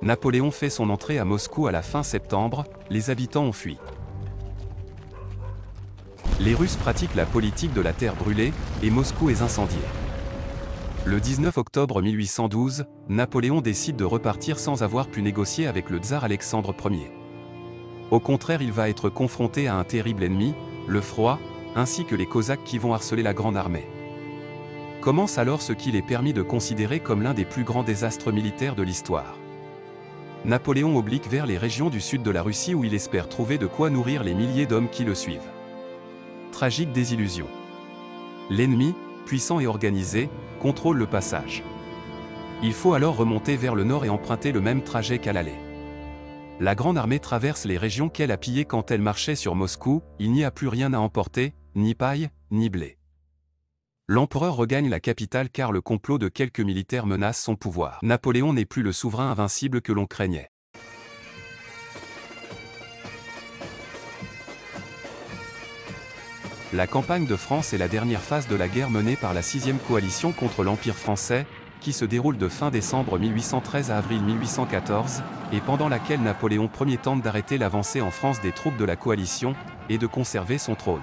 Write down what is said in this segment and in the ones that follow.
Napoléon fait son entrée à Moscou à la fin septembre, les habitants ont fui. Les Russes pratiquent la politique de la terre brûlée, et Moscou est incendié. Le 19 octobre 1812, Napoléon décide de repartir sans avoir pu négocier avec le tsar Alexandre Ier. Au contraire, il va être confronté à un terrible ennemi, le froid, ainsi que les Cosaques qui vont harceler la grande armée. Commence alors ce qu'il est permis de considérer comme l'un des plus grands désastres militaires de l'histoire. Napoléon oblique vers les régions du sud de la Russie où il espère trouver de quoi nourrir les milliers d'hommes qui le suivent. Tragique désillusion. L'ennemi, puissant et organisé, contrôle le passage. Il faut alors remonter vers le nord et emprunter le même trajet qu'à l'aller. La grande armée traverse les régions qu'elle a pillées quand elle marchait sur Moscou, il n'y a plus rien à emporter, ni paille, ni blé. L'empereur regagne la capitale car le complot de quelques militaires menace son pouvoir. Napoléon n'est plus le souverain invincible que l'on craignait. La campagne de France est la dernière phase de la guerre menée par la 6e coalition contre l'Empire français, qui se déroule de fin décembre 1813 à avril 1814, et pendant laquelle Napoléon Ier tente d'arrêter l'avancée en France des troupes de la coalition, et de conserver son trône.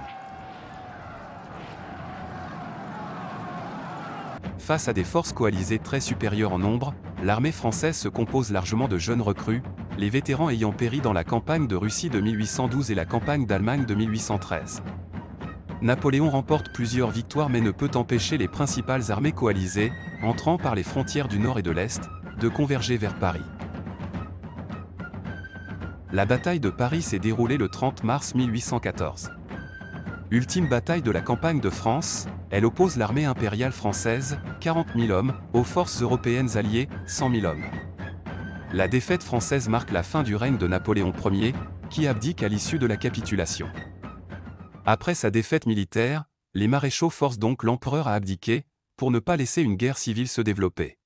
Face à des forces coalisées très supérieures en nombre, l'armée française se compose largement de jeunes recrues, les vétérans ayant péri dans la campagne de Russie de 1812 et la campagne d'Allemagne de 1813. Napoléon remporte plusieurs victoires mais ne peut empêcher les principales armées coalisées, entrant par les frontières du nord et de l'est, de converger vers Paris. La bataille de Paris s'est déroulée le 30 mars 1814. Ultime bataille de la campagne de France, elle oppose l'armée impériale française, 40 000 hommes, aux forces européennes alliées, 100 000 hommes. La défaite française marque la fin du règne de Napoléon Ier, qui abdique à l'issue de la capitulation. Après sa défaite militaire, les maréchaux forcent donc l'empereur à abdiquer, pour ne pas laisser une guerre civile se développer.